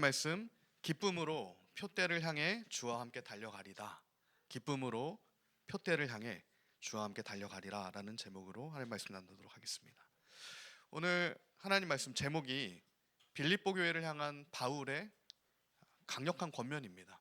말씀, 기쁨으로 표대를 향해 주와 함께 달려가리다. 기쁨으로 표대를 향해 주와 함께 달려가리라 라는 제목으로 하나님 말씀 나누도록 하겠습니다. 오늘 하나님 말씀 제목이 빌립보 교회를 향한 바울의 강력한 권면입니다.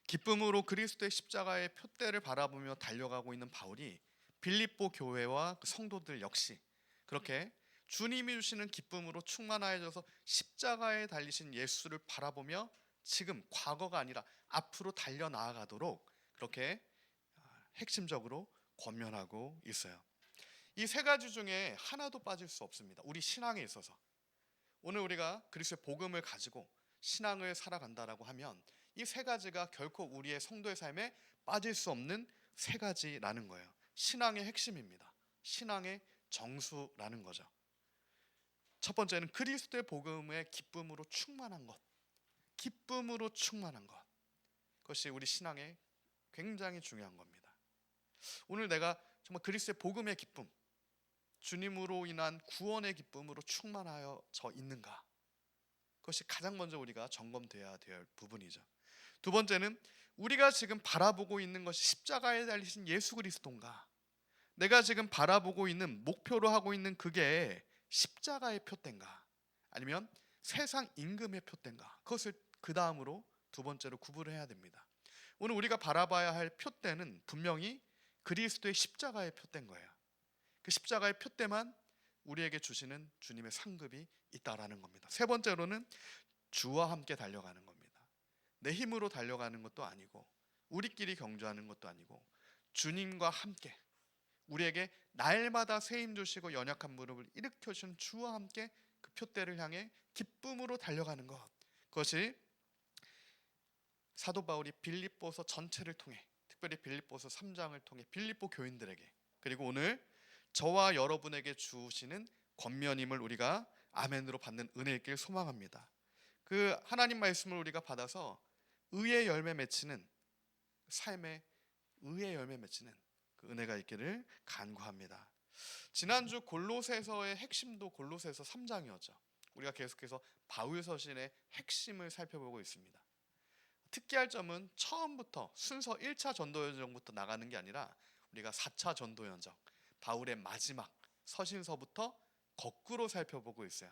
기쁨으로 그리스도의 십자가의 표대를 바라보며 달려가고 있는 바울이 빌립보 교회와 그 성도들 역시 그렇게 주님이 주시는 기쁨으로 충만하여져서 십자가에 달리신 예수를 바라보며 지금 과거가 아니라 앞으로 달려나아가도록 그렇게 핵심적으로 권면하고 있어요. 이 세 가지 중에 하나도 빠질 수 없습니다. 우리 신앙에 있어서 오늘 우리가 그리스도의 복음을 가지고 신앙을 살아간다라고 하면 이 세 가지가 결코 우리의 성도의 삶에 빠질 수 없는 세 가지라는 거예요. 신앙의 핵심입니다. 신앙의 정수라는 거죠. 첫 번째는 그리스도의 복음의 기쁨으로 충만한 것. 기쁨으로 충만한 것. 그것이 우리 신앙에 굉장히 중요한 겁니다. 오늘 내가 정말 그리스도의 복음의 기쁨, 주님으로 인한 구원의 기쁨으로 충만하여져 있는가? 그것이 가장 먼저 우리가 점검돼야 될 부분이죠. 두 번째는 우리가 지금 바라보고 있는 것이 십자가에 달리신 예수 그리스도인가? 내가 지금 바라보고 있는 목표로 하고 있는 그게 십자가의 표대인가? 아니면 세상 임금의 표대인가? 그것을 그 다음으로 두 번째로 구분을 해야 됩니다. 오늘 우리가 바라봐야 할 표대는 분명히 그리스도의 십자가의 표대인 거예요. 그 십자가의 표대만 우리에게 주시는 주님의 상급이 있다라는 겁니다. 세 번째로는 주와 함께 달려가는 겁니다. 내 힘으로 달려가는 것도 아니고 우리끼리 경주하는 것도 아니고 주님과 함께 우리에게 날마다 새 힘 주시고 연약한 무릎을 일으켜 주시는 주와 함께 그 표대를 향해 기쁨으로 달려가는 것. 그것이 사도 바울이 빌립보서 전체를 통해 특별히 빌립보서 3장을 통해 빌립보 교인들에게 그리고 오늘 저와 여러분에게 주시는 권면임을 우리가 아멘으로 받는 은혜일 소망합니다. 그 하나님 말씀을 우리가 받아서 의의 열매 맺히는 삶의 의의 열매 맺히는 그 은혜가 있기를 간구합니다. 지난주 골로새서의 핵심도 골로새서 3장이었죠. 우리가 계속해서 바울 서신의 핵심을 살펴보고 있습니다. 특기할 점은 처음부터 순서 1차 전도 여정부터 나가는 게 아니라 우리가 4차 전도 여정 바울의 마지막 서신서부터 거꾸로 살펴보고 있어요.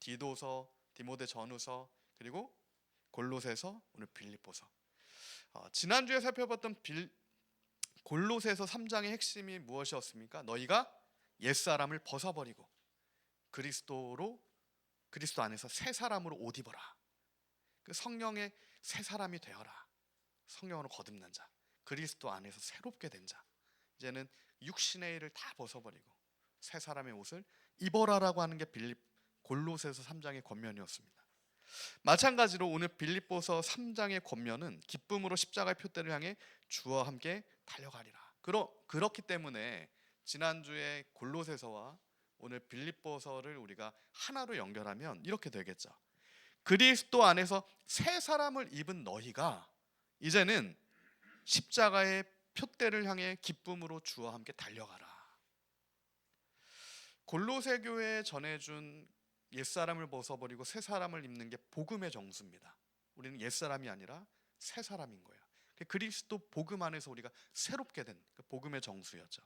디도서, 디모데 전후서, 그리고 골로새서, 오늘 빌립보서. 지난주에 살펴봤던 골로새서 3장의 핵심이 무엇이었습니까? 너희가 옛사람을 벗어버리고 그리스도 안에서 새 사람으로 옷 입어라. 그 성령의 새 사람이 되어라. 성령으로 거듭난 자, 그리스도 안에서 새롭게 된 자. 이제는 육신의 일을 다 벗어버리고 새 사람의 옷을 입어라라고 하는 게 골로새서 3장의 권면이었습니다. 마찬가지로 오늘 빌립보서 3장의 권면은 기쁨으로 십자가의 표대를 향해 주와 함께 달려가리라. 그렇기 때문에 지난주에 골로새서와 오늘 빌립보서를 우리가 하나로 연결하면 이렇게 되겠죠. 그리스도 안에서 새 사람을 입은 너희가 이제는 십자가의 표대를 향해 기쁨으로 주와 함께 달려가라. 골로새 교회에 전해준 옛사람을 벗어버리고 새 사람을 입는 게 복음의 정수입니다. 우리는 옛사람이 아니라 새 사람인 거예요. 그리스도 복음 안에서 우리가 새롭게 된 그 복음의 정수였죠.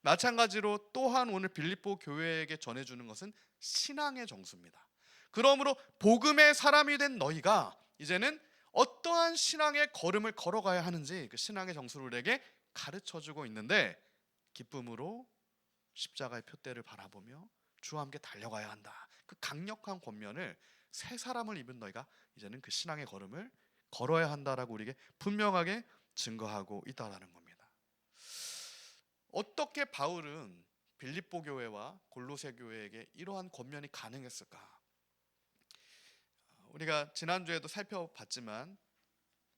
마찬가지로 또한 오늘 빌립보 교회에게 전해주는 것은 신앙의 정수입니다. 그러므로 복음의 사람이 된 너희가 이제는 어떠한 신앙의 걸음을 걸어가야 하는지 그 신앙의 정수를 우리에게 가르쳐주고 있는데 기쁨으로 십자가의 표대를 바라보며 주와 함께 달려가야 한다. 그 강력한 권면을 새 사람을 입은 너희가 이제는 그 신앙의 걸음을 걸어야 한다라고 우리에게 분명하게 증거하고 있다라는 겁니다. 어떻게 바울은 빌립보 교회와 골로새 교회에게 이러한 권면이 가능했을까? 우리가 지난주에도 살펴봤지만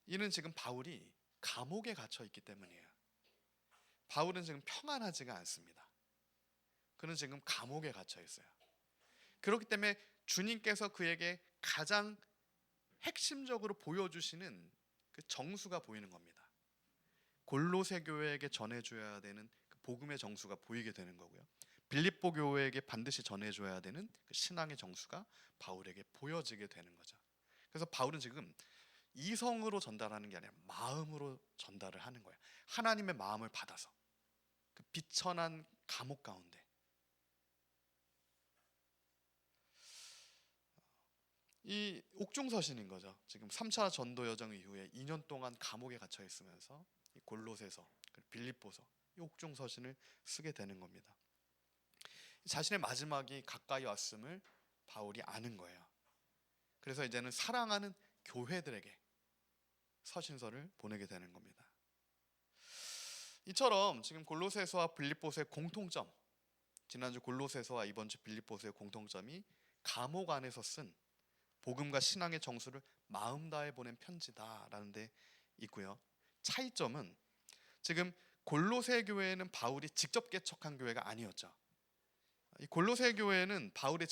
이는 지금 바울이 감옥에 갇혀 있기 때문이에요. 바울은 지금 평안하지가 않습니다. 그는 지금 감옥에 갇혀 있어요. 그렇기 때문에 주님께서 그에게 가장 핵심적으로 보여주시는 그 정수가 보이는 겁니다. 골로새 교회에게 전해줘야 되는 그 복음의 정수가 보이게 되는 거고요. 빌립보 교회에게 반드시 전해줘야 되는 그 신앙의 정수가 바울에게 보여지게 되는 거죠. 그래서 바울은 지금 이성으로 전달하는 게 아니라 마음으로 전달을 하는 거예요. 하나님의 마음을 받아서 그 비천한 감옥 가운데 이 옥중서신인 거죠. 지금 3차 전도 여정 이후에 2년 동안 감옥에 갇혀 있으면서 이 골로새서, 빌립보서, 이 옥중서신을 쓰게 되는 겁니다. 자신의 마지막이 가까이 왔음을 바울이 아는 거예요. 그래서 이제는 사랑하는 교회들에게 서신서를 보내게 되는 겁니다. 이처럼 지금 골로새서와 빌립보서의 공통점, 지난주 골로새서와 이번 주 빌립보서의 공통점이 감옥 안에서 쓴 복음과 신앙의 정수를 마음 다해 보낸 편지다라는 데 있고요. 차이점은 지금 골로새 교회는 바울이 직접 개척한 교회가 아니었죠. 이 골로새 교회는 바울의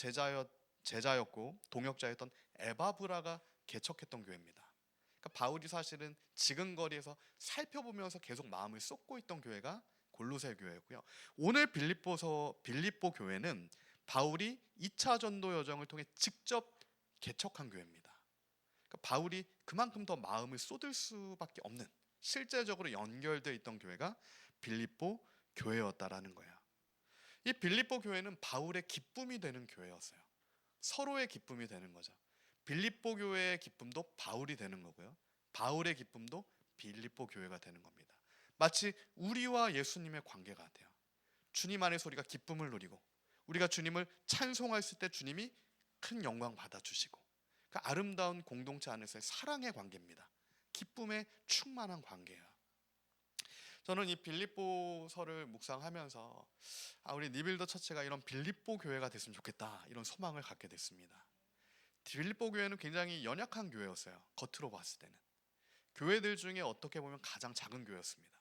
제자였고 동역자였던 에바브라가 개척했던 교회입니다. 그러니까 바울이 사실은 지근거리에서 살펴보면서 계속 마음을 쏟고 있던 교회가 골로새 교회였고요. 오늘 빌립보 교회는 바울이 2차 전도 여정을 통해 직접 개척한 교회입니다. 그러니까 바울이 그만큼 더 마음을 쏟을 수밖에 없는, 실제적으로 연결되어 있던 교회가 빌립보 교회였다라는 거예요. 이 빌립보 교회는 바울의 기쁨이 되는 교회였어요. 서로의 기쁨이 되는 거죠. 빌립보 교회의 기쁨도 바울이 되는 거고요. 바울의 기쁨도 빌립보 교회가 되는 겁니다. 마치 우리와 예수님의 관계 같아요. 주님 안에서 우리가 기쁨을 누리고 우리가 주님을 찬송했을 때 주님이 큰 영광 받아주시고 그 아름다운 공동체 안에서의 사랑의 관계입니다. 기쁨에 충만한 관계예요. 저는 이 빌립보서를 묵상하면서 우리 리빌더 처치가 이런 빌립보 교회가 됐으면 좋겠다, 이런 소망을 갖게 됐습니다. 빌립보 교회는 굉장히 연약한 교회였어요. 겉으로 봤을 때는 교회들 중에 어떻게 보면 가장 작은 교회였습니다.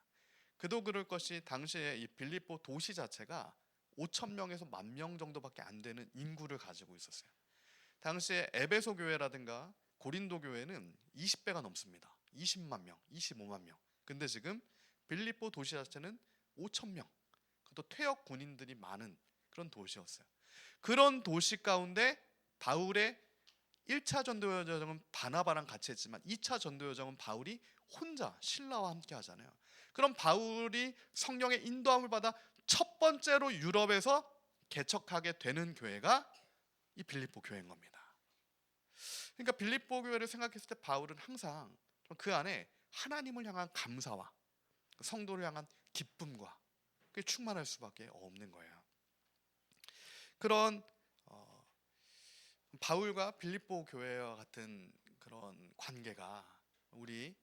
그도 그럴 것이 당시에 이 빌립보 도시 자체가 5천 명에서 10,000명 정도밖에 안 되는 인구를 가지고 있었어요. 당시에 에베소 교회라든가 고린도 교회는 20배가 넘습니다. 20만 명, 25만 명. 근데 지금 빌립보 도시 자체는 5천 명, 또 퇴역 군인들이 많은 그런 도시였어요. 그런 도시 가운데 바울의 1차 전도 여정은 바나바랑 같이 했지만 2차 전도 여정은 바울이 혼자 신라와 함께 하잖아요. 그럼 바울이 성령의 인도함을 받아 첫 번째로 유럽에서 개척하게 되는 교회가 이 빌립보 교회인 겁니다. 그러니까 빌립보 교회를 생각했을 때 바울은 항상 그 안에 하나님을 향한 감사와 성도를 향한 기쁨과 그게 충만할 수밖에 없는 거예요. 그런 바울과 빌립보 교회와 같은 그런 관계가 우리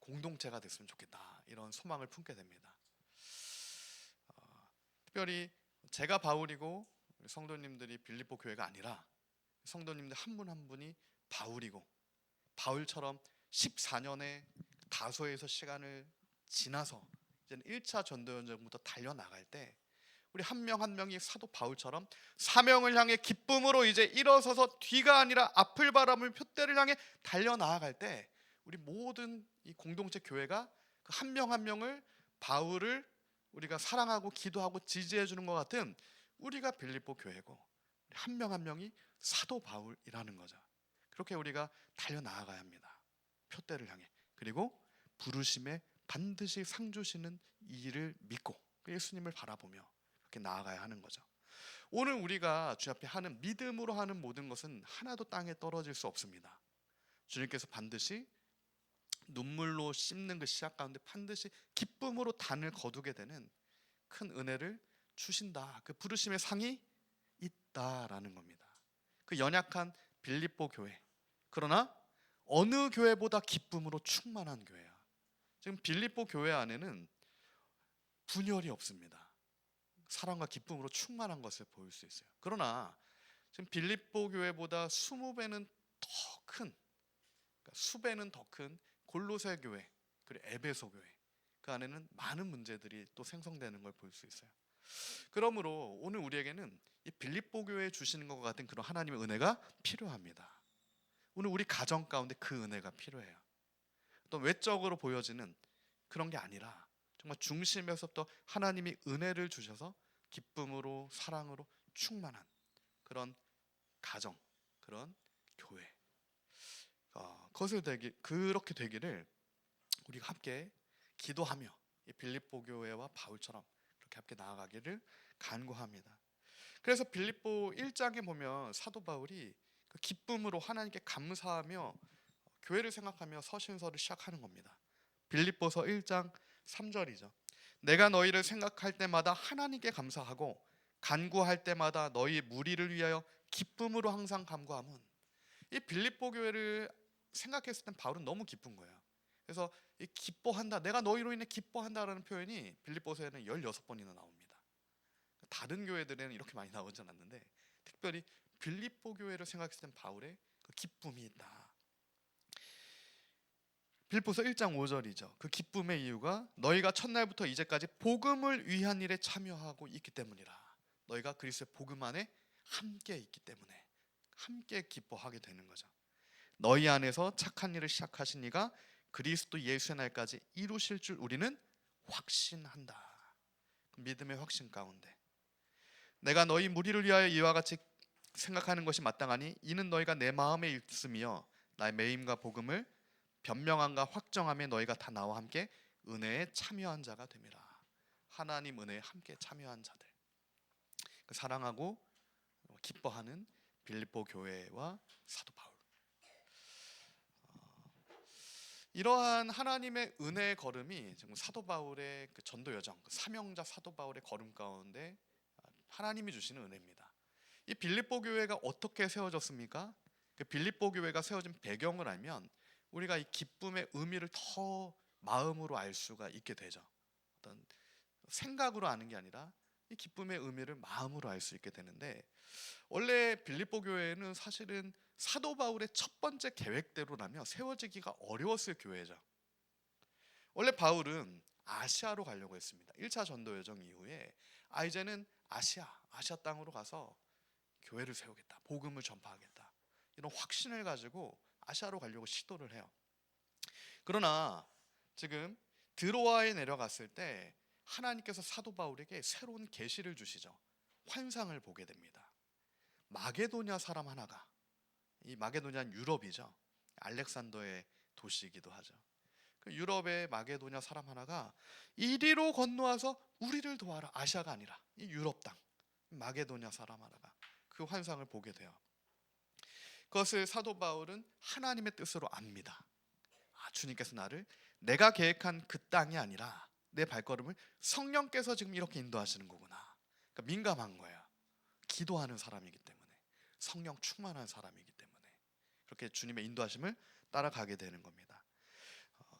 공동체가 됐으면 좋겠다, 이런 소망을 품게 됩니다. 특별히 제가 바울이고 성도님들이 빌립보 교회가 아니라 성도님들 한 분 한 분이 바울이고 바울처럼 14년의 다소에서 시간을 지나서 이제는 1차 전도 여정부터 달려나갈 때 우리 한 명 한 명이 사도 바울처럼 사명을 향해 기쁨으로 이제 일어서서 뒤가 아니라 앞을 바라보며 표대를 향해 달려나갈 때 우리 모든 이 공동체 교회가 그 한 명 한 명을 바울을 우리가 사랑하고 기도하고 지지해 주는 것 같은 우리가 빌립보 교회고 한 명 한 명이 사도 바울이라는 거죠. 그렇게 우리가 달려나가야 합니다. 표대를 향해. 그리고 부르심에 반드시 상 주시는 이를 믿고 예수님을 바라보며 그렇게 나아가야 하는 거죠. 오늘 우리가 주 앞에 하는 믿음으로 하는 모든 것은 하나도 땅에 떨어질 수 없습니다. 주님께서 반드시 눈물로 씹는 그 시작 가운데 반드시 기쁨으로 단을 거두게 되는 큰 은혜를 주신다. 그 부르심의 상이 있다라는 겁니다. 그 연약한 빌립보 교회, 그러나 어느 교회보다 기쁨으로 충만한 교회야. 지금 빌립보 교회 안에는 분열이 없습니다. 사랑과 기쁨으로 충만한 것을 보일 수 있어요. 그러나 지금 빌립보 교회보다 20배는 더 큰, 그러니까 수배는 더 큰 골로새 교회, 그리고 에베소 교회, 그 안에는 많은 문제들이 또 생성되는 걸 볼 수 있어요. 그러므로 오늘 우리에게는 이 빌립보 교회에 주시는 것과 같은 그런 하나님의 은혜가 필요합니다. 오늘 우리 가정 가운데 그 은혜가 필요해요. 또 외적으로 보여지는 그런 게 아니라 정말 중심에서부터 하나님이 은혜를 주셔서 기쁨으로 사랑으로 충만한 그런 가정, 그런 교회. 그렇게 되기를 우리가 함께 기도하며 이 빌립보 교회와 바울처럼 그렇게 함께 나아가기를 간구합니다. 그래서 빌립보 1장에 보면 사도 바울이 그 기쁨으로 하나님께 감사하며 교회를 생각하며 서신서를 시작하는 겁니다. 빌립보서 1장 3절이죠. 내가 너희를 생각할 때마다 하나님께 감사하고 간구할 때마다 너희 무리를 위하여 기쁨으로 항상 간구함은, 이 빌립보 교회를 생각했을 땐 바울은 너무 기쁜 거예요. 그래서 이 기뻐한다, 내가 너희로 인해 기뻐한다라는 표현이 빌립보서에는 16번이나 나옵니다. 다른 교회들에는 이렇게 많이 나오지 않았는데 특별히 빌립보 교회를 생각했을 땐 바울의 그 기쁨이 있다. 빌립보서 1장 5절이죠. 그 기쁨의 이유가 너희가 첫날부터 이제까지 복음을 위한 일에 참여하고 있기 때문이라. 너희가 그리스도의 복음 안에 함께 있기 때문에 함께 기뻐하게 되는 거죠. 너희 안에서 착한 일을 시작하신 이가 그리스도 예수의 날까지 이루실 줄 우리는 확신한다. 믿음의 확신 가운데 내가 너희 무리를 위하여 이와 같이 생각하는 것이 마땅하니 이는 너희가 내 마음에 있으며 나의 매임과 복음을 변명함과 확정함에 너희가 다 나와 함께 은혜에 참여한 자가 됨이라. 하나님 은혜에 함께 참여한 자들, 사랑하고 기뻐하는 빌립보 교회와 사도 바울, 이러한 하나님의 은혜의 걸음이 지금 사도 바울의 그 전도 여정, 그 사명자 사도 바울의 걸음 가운데 하나님이 주시는 은혜입니다. 이 빌립보 교회가 어떻게 세워졌습니까? 그 빌립보 교회가 세워진 배경을 알면 우리가 이 기쁨의 의미를 더 마음으로 알 수가 있게 되죠. 어떤 생각으로 아는 게 아니라 이 기쁨의 의미를 마음으로 알 수 있게 되는데, 원래 빌립보 교회는 사실은 사도 바울의 첫 번째 계획대로라면 세워지기가 어려웠을 교회죠. 원래 바울은 아시아로 가려고 했습니다. 1차 전도 여정 이후에 이제는 아시아 땅으로 가서 교회를 세우겠다, 복음을 전파하겠다, 이런 확신을 가지고 아시아로 가려고 시도를 해요. 그러나 지금 드로아에 내려갔을 때 하나님께서 사도 바울에게 새로운 계시를 주시죠. 환상을 보게 됩니다. 마게도냐 사람 하나가, 이 마게도냐는 유럽이죠. 알렉산더의 도시이기도 하죠. 그 유럽의 마게도냐 사람 하나가 이리로 건너와서 우리를 도와라. 아시아가 아니라 이 유럽 땅 마게도냐 사람 하나가 그 환상을 보게 돼요. 그것을 사도 바울은 하나님의 뜻으로 압니다. 주님께서 나를 내가 계획한 그 땅이 아니라 내 발걸음을 성령께서 지금 이렇게 인도하시는 거구나. 그러니까 민감한 거예요. 기도하는 사람이기 때문에, 성령 충만한 사람이기 때문에 그렇게 주님의 인도하심을 따라가게 되는 겁니다.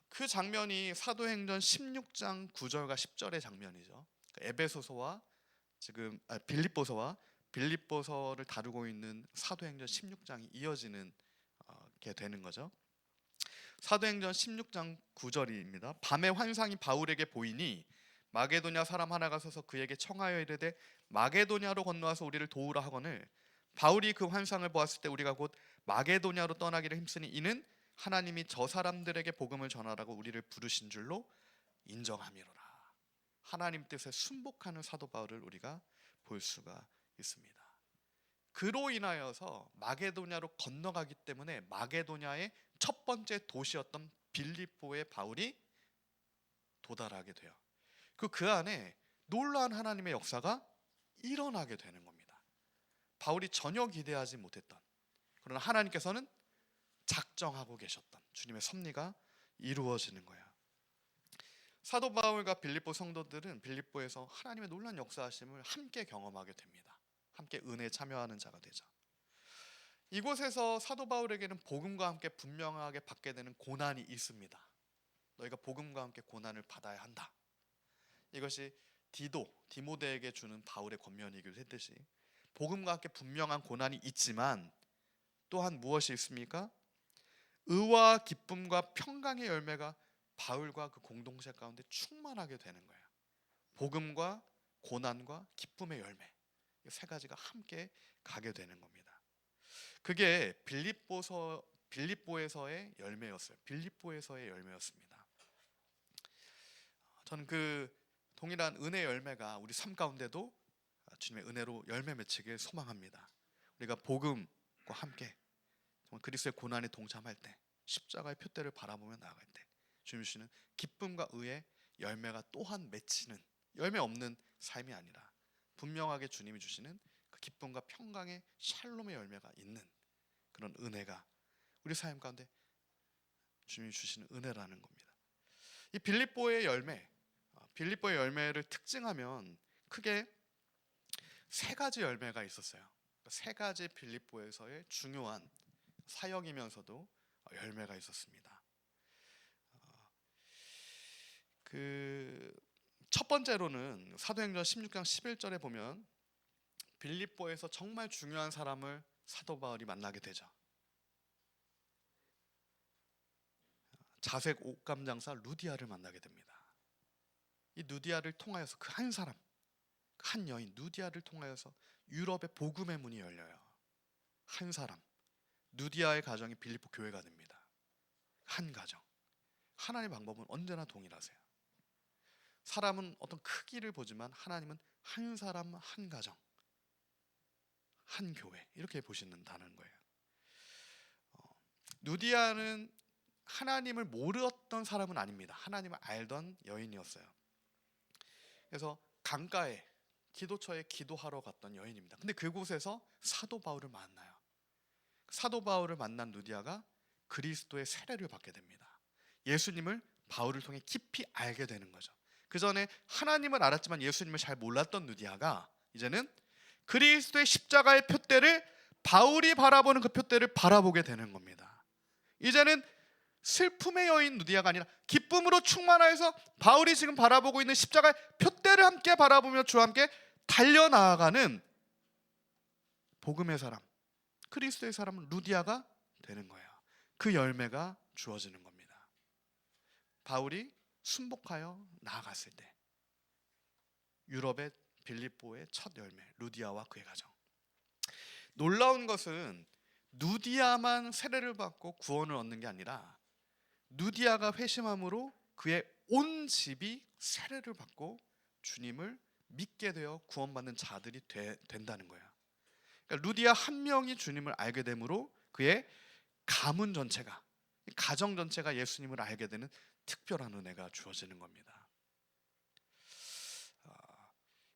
그 장면이 사도행전 16장 9절과 10절의 장면이죠. 에베소서와 지금 빌립보서를 다루고 있는 사도행전 16장이 이어지는 게 되는 거죠. 사도행전 16장 9절입니다. 밤에 환상이 바울에게 보이니 마게도냐 사람 하나가 서서 그에게 청하여 이르되 마게도냐로 건너와서 우리를 도우라 하거늘 바울이 그 환상을 보았을 때 우리가 곧 마게도냐로 떠나기를 힘쓰니 이는 하나님이 저 사람들에게 복음을 전하라고 우리를 부르신 줄로 인정함이로라. 하나님 뜻에 순복하는 사도 바울을 우리가 볼 수가 있습니다. 그로 인하여서 마게도냐로 건너가기 때문에 마게도냐의 첫 번째 도시였던 빌립보에 바울이 도달하게 돼요. 그 안에 놀라운 하나님의 역사가 일어나게 되는 겁니다. 바울이 전혀 기대하지 못했던, 그러나 하나님께서는 작정하고 계셨던 주님의 섭리가 이루어지는 거예요. 사도 바울과 빌립보 성도들은 빌립보에서 하나님의 놀라운 역사하심을 함께 경험하게 됩니다. 함께 은혜에 참여하는 자가 되죠. 이곳에서 사도 바울에게는 복음과 함께 분명하게 받게 되는 고난이 있습니다. 너희가 복음과 함께 고난을 받아야 한다. 이것이 디모데에게 주는 바울의 권면이기도 했듯이 복음과 함께 분명한 고난이 있지만 또한 무엇이 있습니까? 의와 기쁨과 평강의 열매가 바울과 그 공동체 가운데 충만하게 되는 거예요. 복음과 고난과 기쁨의 열매, 이 세 가지가 함께 가게 되는 겁니다. 그게 빌립보에서의 열매였어요. 빌립보에서의 열매였습니다. 저는 그 동일한 은혜 열매가 우리 삶 가운데도 주님의 은혜로 열매 맺히길 소망합니다. 우리가 복음과 함께 정말 그리스도의 고난에 동참할 때 십자가의 표대를 바라보며 나아갈 때 주님 주시는 기쁨과 의의 열매가 또한 맺히는, 열매 없는 삶이 아니라 분명하게 주님이 주시는 그 기쁨과 평강의 샬롬의 열매가 있는 그런 은혜가 우리 삶 가운데 주님이 주시는 은혜라는 겁니다. 이 빌립보의 열매, 빌립보의 열매를 특징하면 크게 세 가지 열매가 있었어요. 세 가지 빌립보에서의 중요한 사역이면서도 열매가 있었습니다. 그 첫 번째로는 사도행전 16장 11절에 보면 빌립보에서 정말 중요한 사람을 사도 바울이 만나게 되죠. 자색 옷감 장사 루디아를 만나게 됩니다. 이 루디아를 통하여서 그 한 사람, 한 여인 루디아를 통하여서 유럽의 복음의 문이 열려요. 한 사람, 루디아의 가정이 빌립보 교회가 됩니다. 한 가정. 하나님의 방법은 언제나 동일하세요. 사람은 어떤 크기를 보지만 하나님은 한 사람, 한 가정, 한 교회 이렇게 보시는다는 거예요. 루디아는 하나님을 모르었던 사람은 아닙니다. 하나님을 알던 여인이었어요. 그래서 강가에 기도처에 기도하러 갔던 여인입니다. 근데 그곳에서 사도 바울을 만나요. 사도 바울을 만난 루디아가 그리스도의 세례를 받게 됩니다. 예수님을 바울을 통해 깊이 알게 되는 거죠. 그 전에 하나님을 알았지만 예수님을 잘 몰랐던 루디아가 이제는 그리스도의 십자가의 표대를, 바울이 바라보는 그 표대를 바라보게 되는 겁니다. 이제는 슬픔의 여인 루디아가 아니라 기쁨으로 충만하여서 바울이 지금 바라보고 있는 십자가의 표대를 함께 바라보며 주와 함께 달려나아가는 복음의 사람, 그리스도의 사람은 루디아가 되는 거예요. 그 열매가 주어지는 겁니다. 바울이 순복하여 나아갔을 때 유럽의 빌립보의 첫 열매, 루디아와 그의 가정. 놀라운 것은 루디아만 세례를 받고 구원을 얻는 게 아니라 루디아가 회심함으로 그의 온 집이 세례를 받고 주님을 믿게 되어 구원받는 자들이 된다는 거예요. 그러니까 루디아 한 명이 주님을 알게 되므로 그의 가문 전체가, 가정 전체가 예수님을 알게 되는 특별한 은혜가 주어지는 겁니다.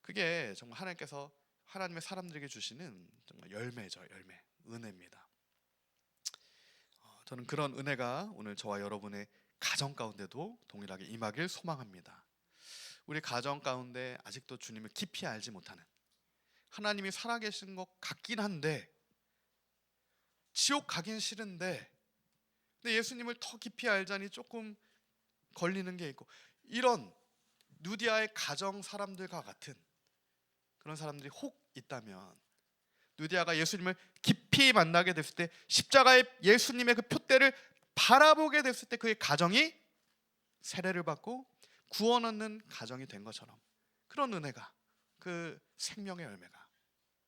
그게 정말 하나님께서 하나님의 사람들에게 주시는 정말 열매죠. 열매, 은혜입니다. 저는 그런 은혜가 오늘 저와 여러분의 가정 가운데도 동일하게 임하길 소망합니다. 우리 가정 가운데 아직도 주님을 깊이 알지 못하는, 하나님이 살아계신 것 같긴 한데 지옥 가긴 싫은데 근데 예수님을 더 깊이 알자니 조금 걸리는 게 있고, 이런 누디아의 가정 사람들과 같은 그런 사람들이 혹 있다면, 누디아가 예수님을 깊이 만나게 됐을 때 십자가의 예수님의 그 표대를 바라보게 됐을 때 그의 가정이 세례를 받고 구원 얻는 가정이 된 것처럼, 그런 은혜가, 그 생명의 열매가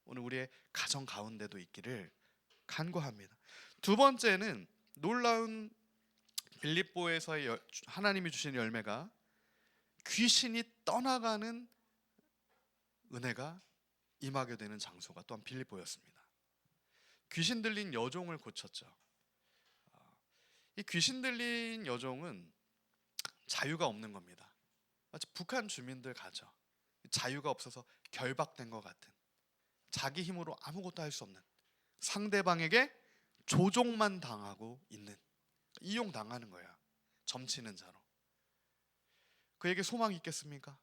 오늘 우리의 가정 가운데도 있기를 간구합니다. 두 번째는 놀라운 빌립보에서의 하나님이 주신 열매가 귀신이 떠나가는 은혜가 임하게 되는 장소가 또한 빌립보였습니다. 귀신 들린 여종을 고쳤죠. 이 귀신 들린 여종은 자유가 없는 겁니다. 마치 북한 주민들 가죠. 자유가 없어서 결박된 것 같은, 자기 힘으로 아무것도 할 수 없는, 상대방에게 조종만 당하고 있는, 이용당하는 거야. 점치는 자로. 그에게 소망이 있겠습니까?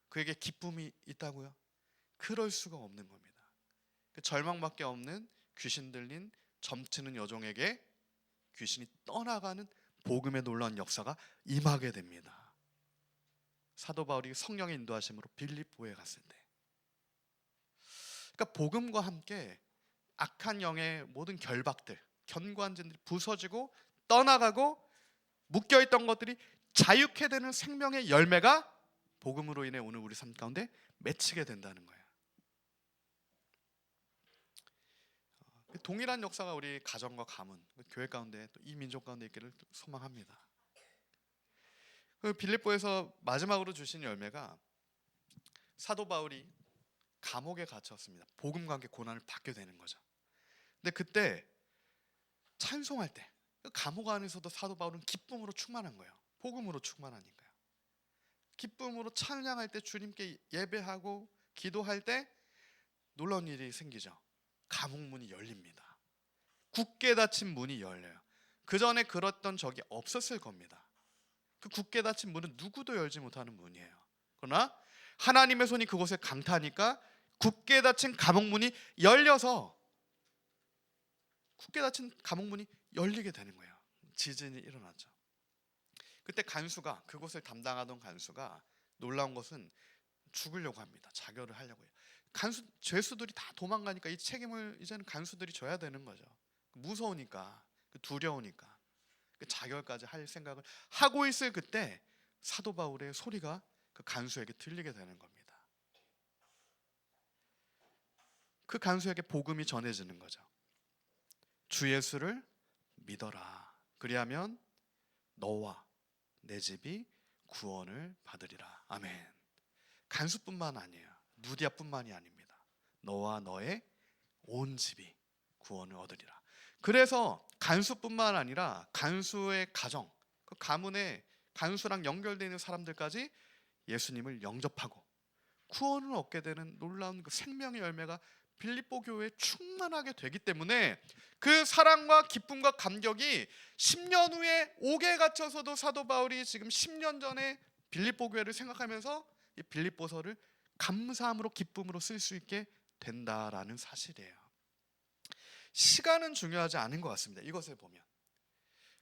그에게 기쁨이 있다고요? 그럴 수가 없는 겁니다. 그 절망밖에 없는 귀신 들린 점치는 여종에게 귀신이 떠나가는 복음의 놀라운 역사가 임하게 됩니다. 사도 바울이 성령의 인도하심으로 빌립보에 갔을 때, 그러니까 복음과 함께 악한 영의 모든 결박들, 견고한진들이 부서지고 떠나가고 묶여있던 것들이 자유케 되는 생명의 열매가 복음으로 인해 오늘 우리 삶 가운데 맺히게 된다는 거예요. 동일한 역사가 우리 가정과 가문, 교회 가운데 또 이 민족 가운데 있기를 소망합니다. 그 빌립보에서 마지막으로 주신 열매가 사도 바울이 감옥에 갇혔습니다. 복음과 함께 고난을 받게 되는 거죠. 근데 그때 찬송할 때, 감옥 안에서도 사도 바울은 기쁨으로 충만한 거예요. 복음으로 충만하니까요. 기쁨으로 찬양할 때, 주님께 예배하고 기도할 때 놀라운 일이 생기죠. 감옥 문이 열립니다. 굳게 닫힌 문이 열려요. 그 전에 그랬던 적이 없었을 겁니다. 그 굳게 닫힌 문은 누구도 열지 못하는 문이에요. 그러나 하나님의 손이 그곳에 강타하니까 굳게 닫힌 감옥 문이 열려서, 굳게 닫힌 감옥 문이 열리게 되는 거예요. 지진이 일어나죠. 그때 간수가, 그곳을 담당하던 간수가 놀라운 것은 죽으려고 합니다. 자결을 하려고 해요. 죄수들이 다 도망가니까 이 책임을 이제는 간수들이 져야 되는 거죠. 무서우니까, 두려우니까 자결까지 할 생각을 하고 있을 그때 사도 바울의 소리가 그 간수에게 들리게 되는 겁니다. 그 간수에게 복음이 전해지는 거죠. 주 예수를 믿어라. 그리하면 너와 내 집이 구원을 받으리라. 아멘. 간수뿐만 아니에요. 누디아뿐만이 아닙니다. 너와 너의 온 집이 구원을 얻으리라. 그래서 간수뿐만 아니라 간수의 가정, 그 가문에 간수랑 연결되어 있는 사람들까지 예수님을 영접하고 구원을 얻게 되는 놀라운 그 생명의 열매가 빌립보 교회에 충만하게 되기 때문에 그 사랑과 기쁨과 감격이 10년 후에 옥에 갇혀서도 사도 바울이 지금 10년 전에 빌립보 교회를 생각하면서 이 빌립보서를 감사함으로 기쁨으로 쓸 수 있게 된다라는 사실이에요. 시간은 중요하지 않은 것 같습니다. 이것을 보면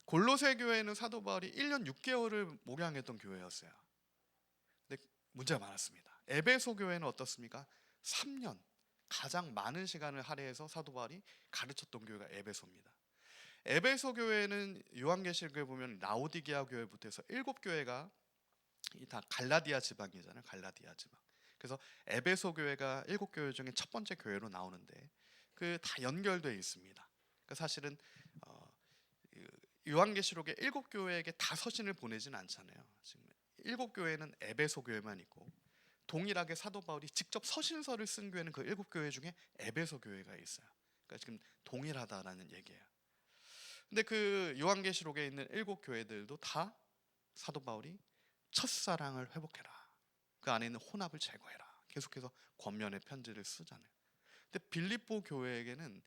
골로새 교회는 사도 바울이 1년 6개월을 목양했던 교회였어요. 근데 문제가 많았습니다. 에베소 교회는 어떻습니까? 3년, 가장 많은 시간을 할애해서 사도 바울이 가르쳤던 교회가 에베소입니다. 에베소 교회는 요한계시록에 보면 라오디게아 교회부터 해서 7교회가 다 갈라디아 지방이잖아요. 갈라디아 지방. 그래서 에베소 교회가 7교회 중에 첫 번째 교회로 나오는데 그 다 연결되어 있습니다. 그러니까 사실은 요한계시록에 7교회에게 다 서신을 보내지는 않잖아요. 지금 7교회는 에베소 교회만 있고 동일하게 사도 바울이 직접 서신서를 쓴 교회는 그 7교회 중에 에베소 교회가 있어요. 그러니까 지금 동일하다라는 얘기예요. 근데 그 요한계시록에 있는 7교회들도 다 사도 바울이 첫사랑을 회복해라, 그 안에 있는 혼합을 제거해라, 계속해서 권면의 편지를 쓰잖아요. 근데 빌립보 교회에게는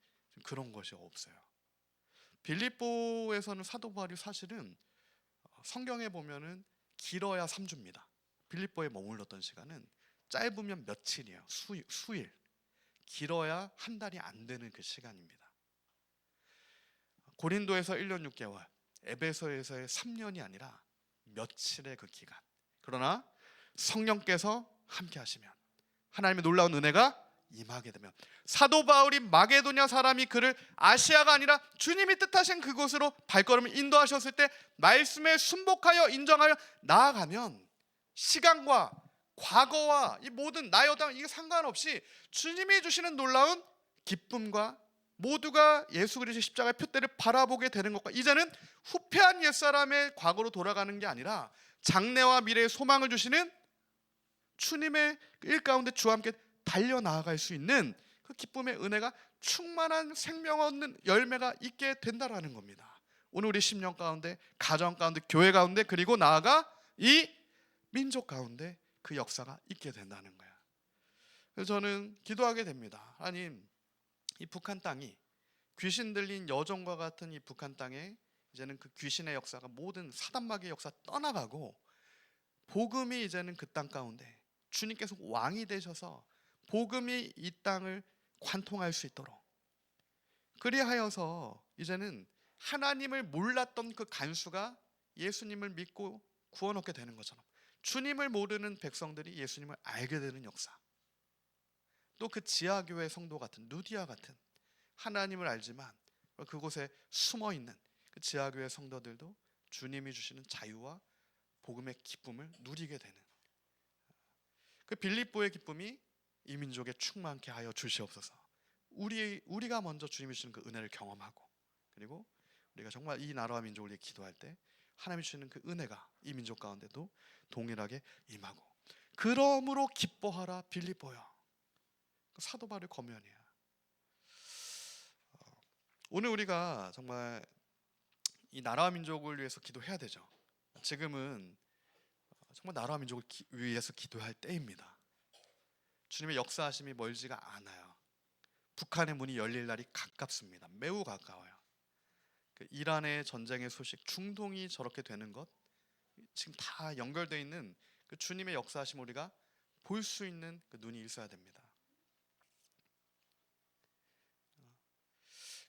그런 것이 없어요. 빌립보에서는 사도 바울이 사실은 성경에 보면은 길어야 3주입니다. 빌립보에 머물렀던 시간은 짧으면 며칠이에요. 수일. 길어야 한 달이 안 되는 그 시간입니다. 고린도에서 1년 6개월, 에베소에서의 3년이 아니라 며칠의 그 기간. 그러나 성령께서 함께 하시면, 하나님의 놀라운 은혜가 임하게 되면, 사도 바울이 마게도냐 사람이 그를 아시아가 아니라 주님이 뜻하신 그곳으로 발걸음을 인도하셨을 때 말씀에 순복하여 인정하여 나아가면 시간과 과거와 이 모든 나 여당 이게 상관없이 주님이 주시는 놀라운 기쁨과 모두가 예수 그리스도의 십자가의 표대를 바라보게 되는 것과, 이제는 후패한 옛사람의 과거로 돌아가는 게 아니라 장래와 미래의 소망을 주시는 주님의 일 가운데 주와 함께 달려나아갈 수 있는 그 기쁨의 은혜가 충만한 생명 얻는 열매가 있게 된다라는 겁니다. 오늘 우리 10년 가운데, 가정 가운데, 교회 가운데, 그리고 나아가 이 민족 가운데 그 역사가 있게 된다는 거예요. 그래서 저는 기도하게 됩니다. 하나님, 이 북한 땅이 귀신 들린 여종과 같은 이 북한 땅에 이제는 그 귀신의 역사가, 모든 사단마귀의 역사 떠나가고 복음이 이제는 그 땅 가운데 주님께서 왕이 되셔서 복음이 이 땅을 관통할 수 있도록, 그리하여서 이제는 하나님을 몰랐던 그 간수가 예수님을 믿고 구원 얻게 되는 것처럼 주님을 모르는 백성들이 예수님을 알게 되는 역사, 또 그 지하교회 성도 같은, 누디아 같은 하나님을 알지만 그곳에 숨어있는 그 지하교회 성도들도 주님이 주시는 자유와 복음의 기쁨을 누리게 되는 그 빌립보의 기쁨이 이 민족에 충만케 하여 주시옵소서. 우리가 먼저 주님이 주시는 그 은혜를 경험하고, 그리고 우리가 정말 이 나라와 민족을 위해 기도할 때 하나님이 주시는 그 은혜가 이 민족 가운데도 동일하게 임하고, 그러므로 기뻐하라 빌립보여. 사도 바울의 권면이에요. 오늘 우리가 정말 이 나라와 민족을 위해서 기도해야 되죠. 지금은 정말 나라와 민족을 위해서 기도할 때입니다. 주님의 역사하심이 멀지가 않아요. 북한의 문이 열릴 날이 가깝습니다. 매우 가까워요. 이란의 전쟁의 소식, 중동이 저렇게 되는 것, 지금 다 연결되어 있는 그 주님의 역사하심 우리가 볼 수 있는 그 눈이 있어야 됩니다.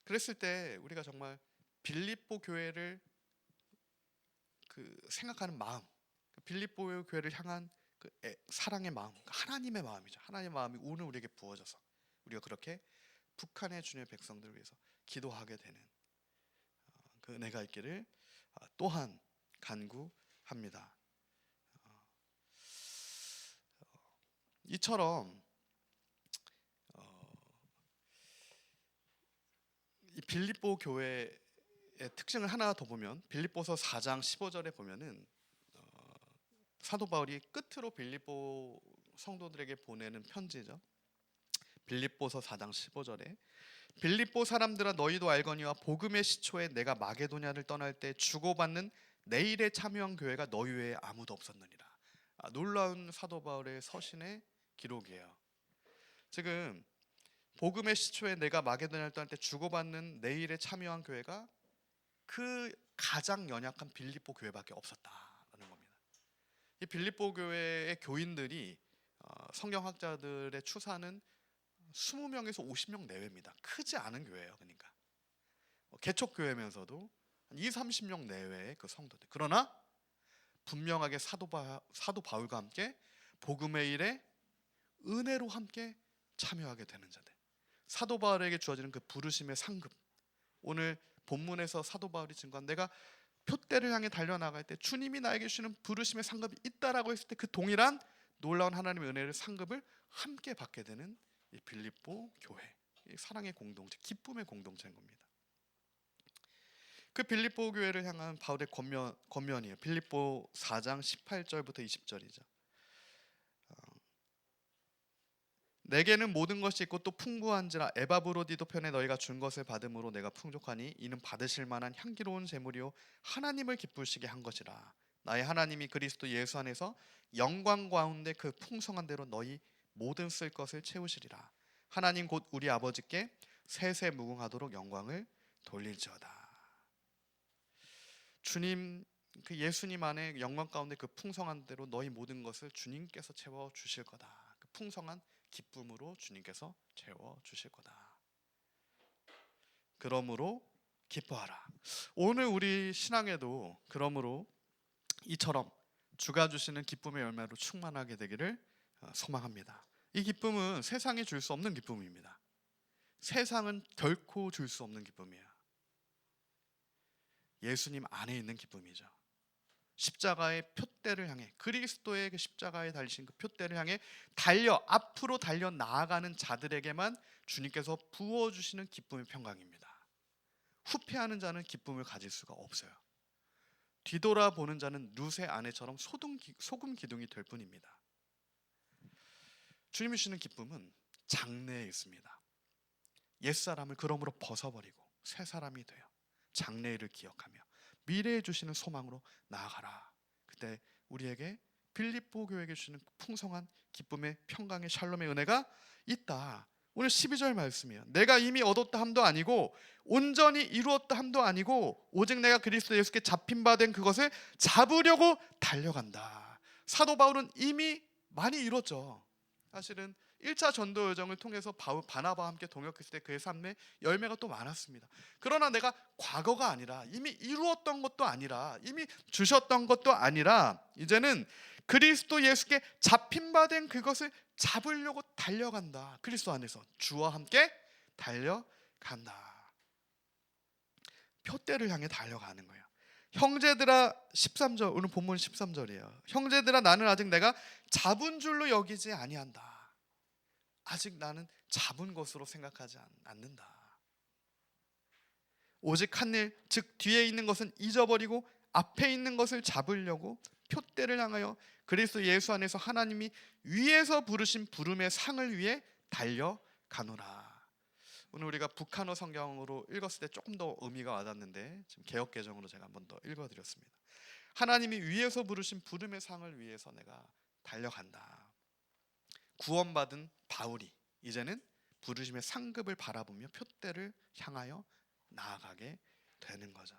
그랬을 때 우리가 정말 빌립보 교회를 생각하는 마음, 빌립보 교회를 향한 사랑의 마음, 하나님의 마음이죠. 하나님의 마음이 오늘 우리에게 부어져서 우리가 그렇게 북한의 주님의 백성들을 위해서 기도하게 되는 그 은혜가 있기를 또한 간구합니다. 이처럼 이 빌립보 교회의 특징을 하나 더 보면 빌립보서 4장 15절에 보면은 사도 바울이 끝으로 빌립보 성도들에게 보내는 편지죠. 빌립보서 4장 15절에 빌립보 사람들아 너희도 알거니와 복음의 시초에 내가 마게도냐를 떠날 때 주고받는 내 일에 참여한 교회가 너희 외에 아무도 없었느니라. 놀라운 사도 바울의 서신의 기록이에요. 지금 복음의 시초에 내가 마게도냐를 떠날 때 주고받는 내 일에 참여한 교회가 그 가장 연약한 빌립보 교회밖에 없었다라는 겁니다. 이 빌립보 교회의 교인들이 성경학자들의 추산은 20명에서 50명 내외입니다. 크지 않은 교회예요. 그러니까 개척교회면서도 한 20-30명 내외의 그 성도들. 그러나 분명하게 사도 바울과 함께 복음의 일에 은혜로 함께 참여하게 되는 자들. 사도 바울에게 주어지는 그 부르심의 상급. 오늘 본문에서 사도 바울이 증거한 내가 표대를 향해 달려나갈 때 주님이 나에게 주시는 부르심의 상급이 있다라고 했을 때 그 동일한 놀라운 하나님의 은혜를 상급을 함께 받게 되는 이 빌립보 교회, 이 사랑의 공동체, 기쁨의 공동체인 겁니다. 그 빌립보 교회를 향한 바울의 권면이에요. 빌립보 4장 18절부터 20절이죠. 내게는 모든 것이 있고 또 풍부한지라 에바브로디도 편에 너희가 준 것을 받음으로 내가 풍족하니 이는 받으실 만한 향기로운 제물이요 하나님을 기쁘시게 한 것이라. 나의 하나님이 그리스도 예수 안에서 영광 가운데 그 풍성한 대로 너희 모든 쓸 것을 채우시리라. 하나님 곧 우리 아버지께 세세 무궁하도록 영광을 돌릴지어다. 주님, 그 예수님 안에 영광 가운데 그 풍성한 대로 너희 모든 것을 주님께서 채워 주실 거다. 그 풍성한 기쁨으로 주님께서 채워 주실 거다. 그러므로 기뻐하라. 오늘 우리 신앙에도 그러므로 이처럼 주가 주시는 기쁨의 열매로 충만하게 되기를 소망합니다. 이 기쁨은 세상이 줄 수 없는 기쁨입니다. 세상은 결코 줄 수 없는 기쁨이에요. 예수님 안에 있는 기쁨이죠. 십자가의 표대를 향해, 그리스도의 그 십자가에 달리신 그 표대를 향해 앞으로 달려 나아가는 자들에게만 주님께서 부어주시는 기쁨의 평강입니다. 후퇴하는 자는 기쁨을 가질 수가 없어요. 뒤돌아보는 자는 룻의 아내처럼 소금 기둥이 될 뿐입니다. 주님이 주시는 기쁨은 장래에 있습니다. 옛사람을 그러므로 벗어버리고 새 사람이 되어 장래를 기억하며 미래에 주시는 소망으로 나아가라. 그때 우리에게 빌립보 교회에게 주시는 풍성한 기쁨의 평강의 샬롬의 은혜가 있다. 오늘 12절 말씀이에요. 내가 이미 얻었다 함도 아니고 온전히 이루었다 함도 아니고 오직 내가 그리스도 예수께 잡힌 바 된 그것을 잡으려고 달려간다. 사도 바울은 이미 많이 이뤘죠. 사실은 1차 전도 여정을 통해서 바나바와 함께 동역했을 때 그의 삶에 열매가 또 많았습니다. 그러나 내가 과거가 아니라 이미 이루었던 것도 아니라 이미 주셨던 것도 아니라 이제는 그리스도 예수께 잡힌 바 된 그것을 잡으려고 달려간다. 그리스도 안에서 주와 함께 달려간다. 표대를 향해 달려가는 거예요. 형제들아 13절, 오늘 본문 13절이에요. 형제들아 나는 아직 내가 잡은 줄로 여기지 아니한다. 아직 나는 잡은 것으로 생각하지 않는다. 오직 한 일, 즉 뒤에 있는 것은 잊어버리고 앞에 있는 것을 잡으려고 표대를 향하여 그리스도 예수 안에서 하나님이 위에서 부르신 부름의 상을 위해 달려가노라. 오늘 우리가 북한어 성경으로 읽었을 때 조금 더 의미가 와닿는데 지금 개역 개정으로 제가 한번 더 읽어드렸습니다. 하나님이 위에서 부르신 부름의 상을 위해서 내가 달려간다. 구원받은 바울이 이제는 부르심의 상급을 바라보며 표대를 향하여 나아가게 되는 거죠.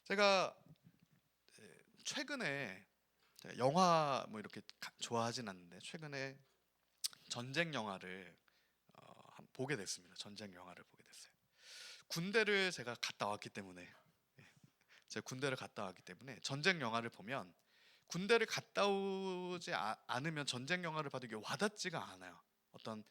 제가 최근에 영화 뭐 이렇게 좋아하진 않는데 최근에 전쟁 영화를 보게 됐습니다. 전쟁 영화를 보게 됐어요. 군대를 제가 갔다 왔기 때문에 제가 군대를 갔다 왔기 때문에 전쟁 영화를 보면 군대를 갔다 오지 않으면 전쟁 영화를 봐도 이게 와닿지가 않아요. 어떤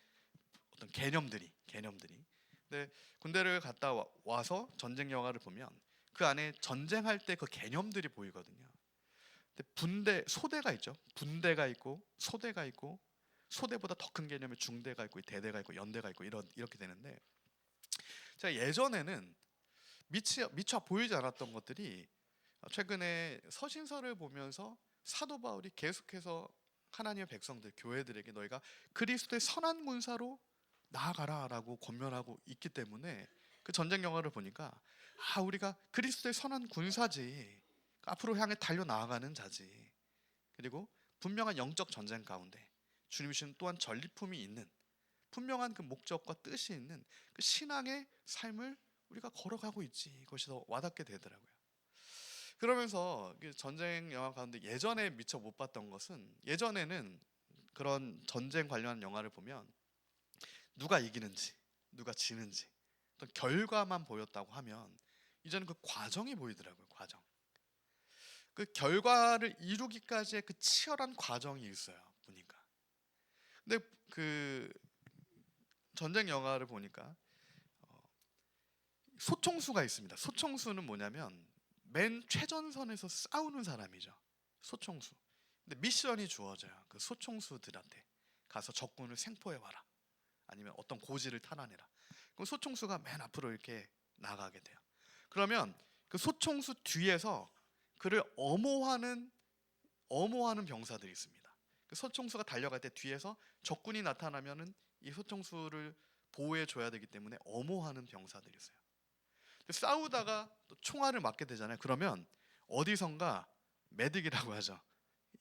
개념들이. 근데 군대를 갔다 와서 전쟁 영화를 보면 그 안에 전쟁할 때 그 개념들이 보이거든요. 근데 소대가 있죠. 분대가 있고 소대가 있고 소대보다 더 큰 개념의 중대가 있고 대대가 있고 연대가 있고 이렇게 되는데 제가 예전에는 미처 보이지 않았던 것들이 최근에 서신서를 보면서 사도 바울이 계속해서 하나님의 백성들 교회들에게 너희가 그리스도의 선한 군사로 나아가라라고 권면하고 있기 때문에 그 전쟁 영화를 보니까 우리가 그리스도의 선한 군사지, 앞으로 향해 달려 나아가는 자지, 그리고 분명한 영적 전쟁 가운데 주님이신 또한 전리품이 있는 분명한 그 목적과 뜻이 있는 그 신앙의 삶을 우리가 걸어가고 있지, 이것이 더 와닿게 되더라고요. 그러면서 전쟁 영화 가운데 예전에 미처 못 봤던 것은, 예전에는 그런 전쟁 관련한 영화를 보면 누가 이기는지 누가 지는지 어떤 결과만 보였다고 하면 이제는 그 과정이 보이더라고요. 과정. 그 결과를 이루기까지의 그 치열한 과정이 있어요. 보니까. 근데 그 전쟁 영화를 보니까 소총수가 있습니다. 소총수는 뭐냐면 맨 최전선에서 싸우는 사람이죠. 소총수. 근데 미션이 주어져요. 그 소총수들한테 가서 적군을 생포해와라, 아니면 어떤 고지를 탈환해라. 그럼 소총수가 맨 앞으로 이렇게 나가게 돼요. 그러면 그 소총수 뒤에서 그를 엄호하는 병사들이 있습니다. 그 소총수가 달려갈 때 뒤에서 적군이 나타나면은 이 소총수를 보호해 줘야 되기 때문에 엄호하는 병사들이 있어요. 싸우다가 또 총알을 맞게 되잖아요. 그러면 어디선가 메딕이라고 하죠.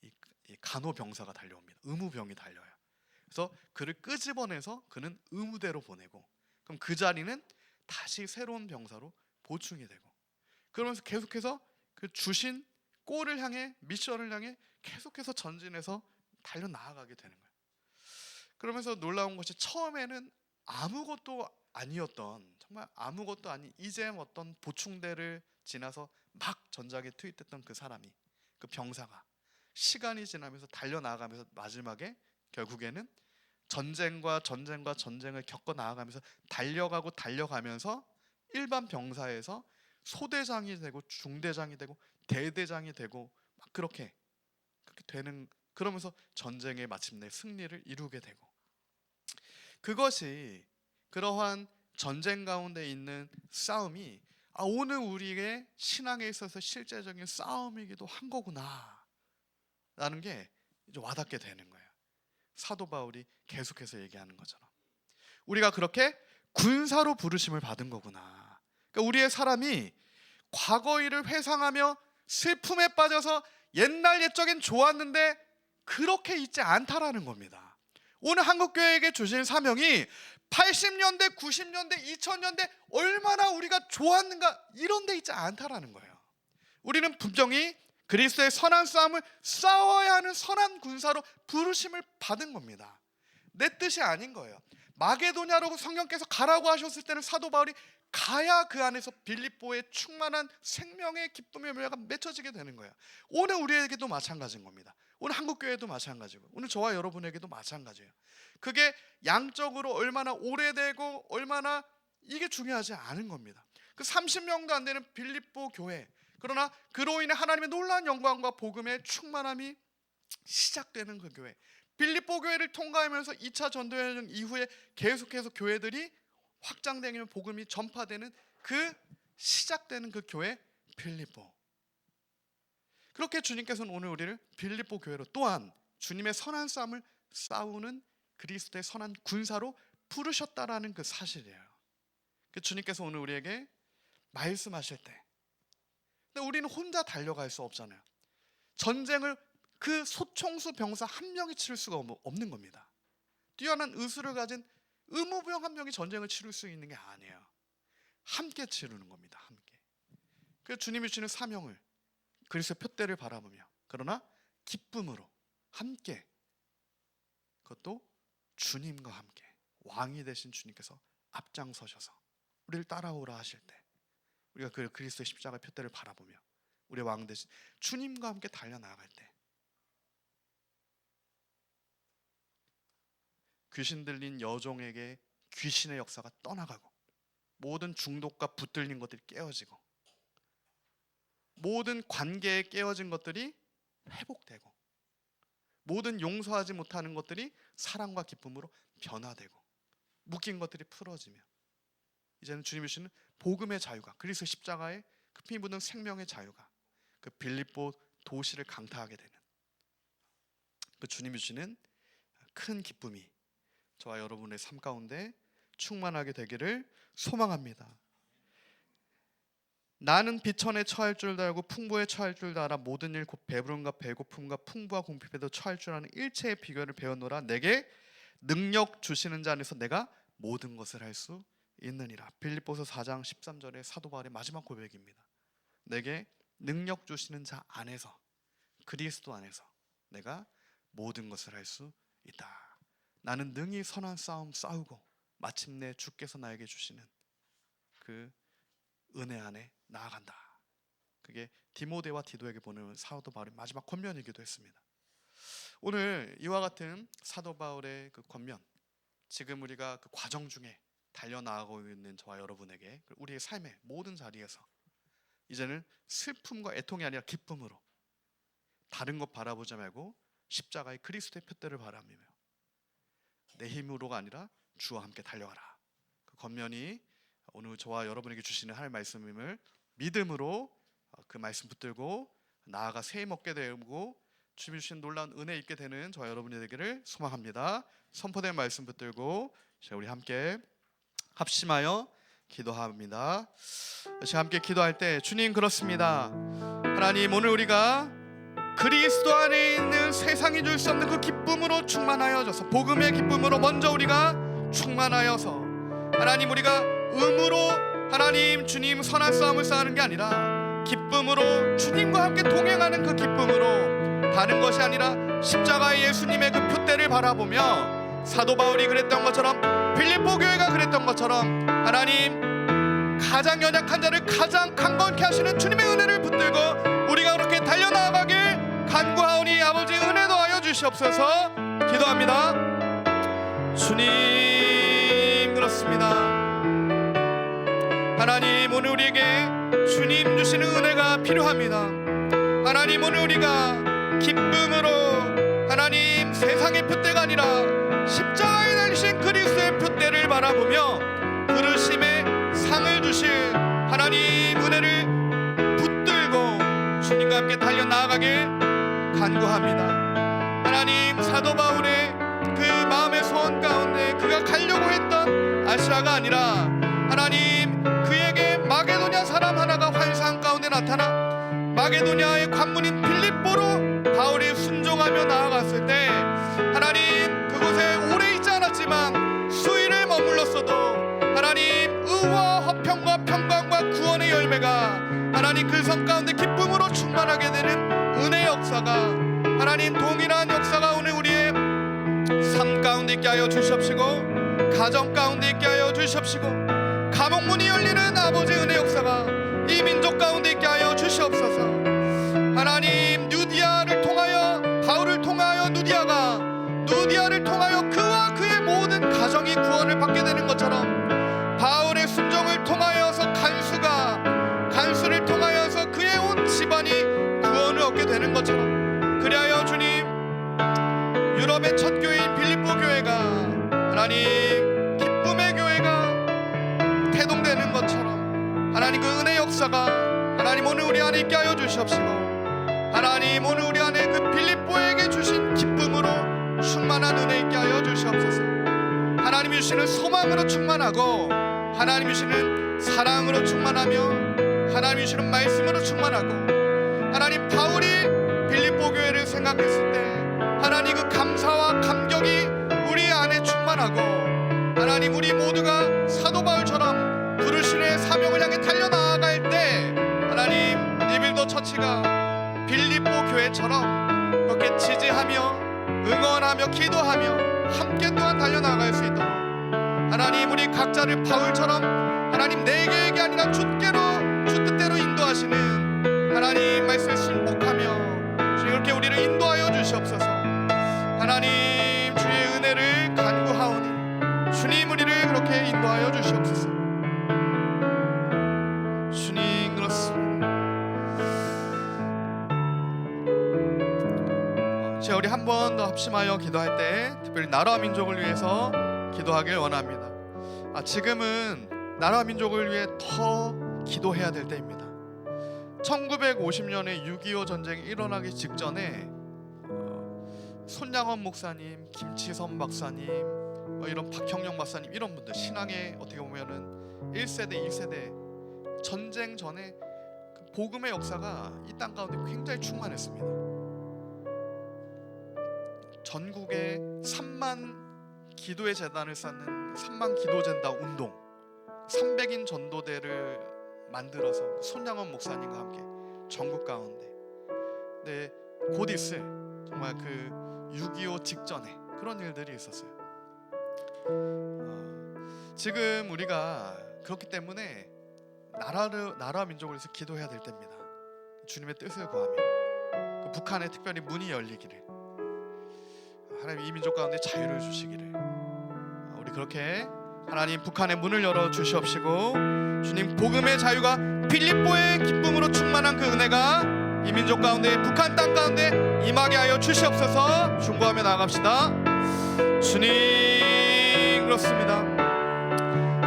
이 간호병사가 달려옵니다. 의무병이 달려요. 그래서 그를 끄집어내서 그는 의무대로 보내고, 그럼 그 자리는 다시 새로운 병사로 보충이 되고, 그러면서 계속해서 그 주신 골을 향해, 미션을 향해 계속해서 전진해서 달려 나아가게 되는 거예요. 그러면서 놀라운 것이 처음에는 아무것도 아니었던, 정말 아무것도 아닌 이젠 어떤 보충대를 지나서 막 전장에 투입됐던 그 사람이, 그 병사가 시간이 지나면서 달려 나아가면서 마지막에 결국에는 전쟁을 겪어 나아가면서 달려가면서 일반 병사에서 소대장이 되고 중대장이 되고 대대장이 되고 막 그렇게 되는, 그러면서 전쟁에 마침내 승리를 이루게 되고, 그것이 그러한 전쟁 가운데 있는 싸움이 오늘 우리의 신앙에 있어서 실제적인 싸움이기도 한 거구나 라는 게 이제 와닿게 되는 거예요. 사도 바울이 계속해서 얘기하는 것처럼 우리가 그렇게 군사로 부르심을 받은 거구나. 그러니까 우리의 사람이 과거 일을 회상하며 슬픔에 빠져서 옛날 옛적엔 좋았는데 그렇게 있지 않다라는 겁니다. 오늘 한국교회에게 주신 사명이 80년대, 90년대, 2000년대 얼마나 우리가 좋았는가 이런 데 있지 않다라는 거예요. 우리는 분명히 그리스도의 선한 싸움을 싸워야 하는 선한 군사로 부르심을 받은 겁니다. 내 뜻이 아닌 거예요. 마게도냐로 성령께서 가라고 하셨을 때는 사도 바울이 가야 그 안에서 빌립보의 충만한 생명의 기쁨의 묘야가 맺혀지게 되는 거예요. 오늘 우리에게도 마찬가지인 겁니다. 오늘 한국교회도 마찬가지고 오늘 저와 여러분에게도 마찬가지예요. 그게 양적으로 얼마나 오래되고 얼마나 이게 중요하지 않은 겁니다. 그 30명도 안 되는 빌립보 교회, 그러나 그로 인해 하나님의 놀라운 영광과 복음의 충만함이 시작되는 그 교회, 빌립보 교회를 통과하면서 2차 전도여행 이후에 계속해서 교회들이 확장되며 복음이 전파되는 그 시작되는 그 교회 빌립보. 그렇게 주님께서는 오늘 우리를 빌립보 교회로 또한 주님의 선한 싸움을 싸우는 그리스도의 선한 군사로 부르셨다라는 그 사실이에요. 그 주님께서 오늘 우리에게 말씀하실 때, 근데 우리는 혼자 달려갈 수 없잖아요. 전쟁을 그 소총수 병사 한 명이 치를 수가 없는 겁니다. 뛰어난 의술을 가진 의무병 한 명이 전쟁을 치를 수 있는 게 아니에요. 함께 치르는 겁니다. 함께. 그 주님이 주시는 사명을, 그리스도의 표대를 바라보며, 그러나 기쁨으로 함께, 그것도 주님과 함께, 왕이 되신 주님께서 앞장서셔서 우리를 따라오라 하실 때, 우리가 그 그리스도의 십자가의 표대를 바라보며 우리의 왕 되신 주님과 함께 달려나갈 때, 귀신 들린 여종에게 귀신의 역사가 떠나가고, 모든 중독과 붙들린 것들이 깨어지고, 모든 관계에 깨어진 것들이 회복되고, 모든 용서하지 못하는 것들이 사랑과 기쁨으로 변화되고, 묶인 것들이 풀어지며, 이제는 주님이 주시는 복음의 자유가, 그리스도 십자가의 그 피 묻은 생명의 자유가 그 빌립보 도시를 강타하게 되는 그 주님이 주시는 큰 기쁨이 저와 여러분의 삶 가운데 충만하게 되기를 소망합니다. 나는 비천에 처할 줄도 알고 풍부에 처할 줄도 알아. 모든 일 곧 배부름과 배고픔과 풍부와 궁핍에도 처할 줄 아는 일체의 비결을 배웠노라. 내게 능력 주시는 자 안에서 내가 모든 것을 할 수 있느니라. 빌립보서 4장 13절의 사도 바울의 마지막 고백입니다. 내게 능력 주시는 자 안에서, 그리스도 안에서 내가 모든 것을 할 수 있다. 나는 능히 선한 싸움 싸우고 마침내 주께서 나에게 주시는 그 은혜 안에 나아간다. 그게 디모데와 디도에게 보내는 사도 바울의 마지막 권면이기도 했습니다. 오늘 이와 같은 사도 바울의 그 권면, 지금 우리가 그 과정 중에 달려나가고 있는 저와 여러분에게, 우리의 삶의 모든 자리에서 이제는 슬픔과 애통이 아니라 기쁨으로 다른 것 바라보지 말고 십자가의 그리스도의 표대를 바라보며 내 힘으로가 아니라 주와 함께 달려가라. 그 권면이 오늘 저와 여러분에게 주시는 하나님의 말씀임을 믿음으로 그 말씀 붙들고 나아가 새 힘 얻게 되고 주님이 주신 놀라운 은혜 입게 되는 저와 여러분이 되기를 소망합니다. 선포된 말씀 붙들고 우리 함께 합심하여 기도합니다. 제가 함께 기도할 때, 주님 그렇습니다. 하나님, 오늘 우리가 그리스도 안에 있는 세상이 줄 수 없는 그 기쁨으로 충만하여져서, 복음의 기쁨으로 먼저 우리가 충만하여서, 하나님 우리가 의무로 하나님 주님 선한 싸움을 싸우는 게 아니라 기쁨으로 주님과 함께 동행하는 그 기쁨으로, 다른 것이 아니라 십자가의 예수님의 그 표대를 바라보며 사도 바울이 그랬던 것처럼, 빌립보 교회가 그랬던 것처럼 하나님 가장 연약한 자를 가장 강건케 하시는 주님의 은혜를 붙들고 우리가 그렇게 달려나가길 간구하오니 아버지 은혜 더하여 주시옵소서. 기도합니다. 주님 그렇습니다. 하나님 오늘 우리에게 주님 주시는 은혜가 필요합니다. 하나님 오늘 우리가 기쁨으로 하나님 세상의 표대가 아니라 십자가에 달리신 그리스도의 표대를 바라보며 부르심의 상을 주실 하나님 은혜를 붙들고 주님과 함께 달려나가길 간구합니다. 하나님 사도 바울의 그 마음의 소원 가운데 그가 가려고 했던 아시아가 아니라 하나님 그에게 마게도냐 사람 하나가 환상 가운데 나타나 마게도냐의 관문인 빌립보로 바울이 순종하며 나아갔을 때, 하나님 그곳에 오래 있지 않았지만 수일을 머물렀어도 하나님 의와 화평과 평강과 구원의 열매가 하나님 그 성 가운데 기쁨으로 충만하게 되는 은혜 역사가, 하나님 동일한 역사가 오늘 우리의 삶 가운데 있게 하여 주시옵시고, 가정 가운데 있게 하여 주시옵시고, 감옥문이 열리는 아버지 은혜 역사가 이 민족 가운데 있게 하여 주시옵소서. 하나님 누디아를 통하여, 바울을 통하여 누디아를 통하여 그와 그의 모든 가정이 구원을 받게 되는 것처럼, 바울의 순종을 통하여서 간수를 통하여서 그의 온 집안이 구원을 얻게 되는 것처럼, 그리하여 주님 유럽의 첫 교회인 빌립보 교회가 하나님 기쁨의 교회가 태동되는 것처럼, 하나님 그 은혜 역사가 하나님 오늘 우리 안에 있게 하여 주시옵시고, 하나님 오늘 우리 안에 그 빌립보에게 주신 기쁨으로 충만한 은혜 있게 하여 주시옵소서. 하나님이 주시는 소망으로 충만하고, 하나님이 주시는 사랑으로 충만하며, 하나님이 주시는 말씀으로 충만하고, 하나님 바울이 빌립보 교회를 생각했을 때 하나님 그 감사와 감격이 우리 안에 충만하고, 하나님 우리 모두가 사도 바울처럼 부르심의 사명을 향해 달려나아갈 때 하나님 리빌더 처치가 빌립보 교회처럼 그렇게 지지하며 응원하며 기도하며 함께 또한 달려나갈 수 있도록 하나님 우리 각자를 바울처럼 하나님 내게에게 아니라 주 뜻대로 인도하시는 하나님 말씀에 순복하며 주님 그렇게 우리를 인도하여 주시옵소서. 하나님 주의 은혜를 간구하오니 주님 우리를 그렇게 인도하여 주시옵소서. 주님 그렇습니다. 자, 우리 한 번 더 합심하여 기도할 때 특별히 나라와 민족을 위해서 기도하길 원합니다. 지금은 나라와 민족을 위해 더 기도해야 될 때입니다. 1950년에 6.25 전쟁이 일어나기 직전에 손양원 목사님, 김치선 박사님, 이런 박형영 박사님 이런 분들 신앙의 어떻게 보면은 1세대, 2세대 전쟁 전에 그 복음의 역사가 이 땅 가운데 굉장히 충만했습니다. 전국에 3만 기도의 재단을 쌓는 3만 기도젠다 운동 300인 전도대를 만들어서 손양원 목사님과 함께 전국 가운데 곧 있을 정말 그 6.25 직전에 그런 일들이 있었어요. 지금 우리가 그렇기 때문에 나라와 민족을 위해서 기도해야 될 때입니다. 주님의 뜻을 구하며 그 북한에 특별히 문이 열리기를, 하나님 이 민족 가운데 자유를 주시기를, 우리 그렇게 하나님 북한의 문을 열어 주시옵시고 주님 복음의 자유가 빌립보의 기쁨으로 충만한 그 은혜가 이 민족 가운데 북한 땅 가운데 임하게 하여 주시옵소서. 중보하며 나아갑시다. 주님 그렇습니다.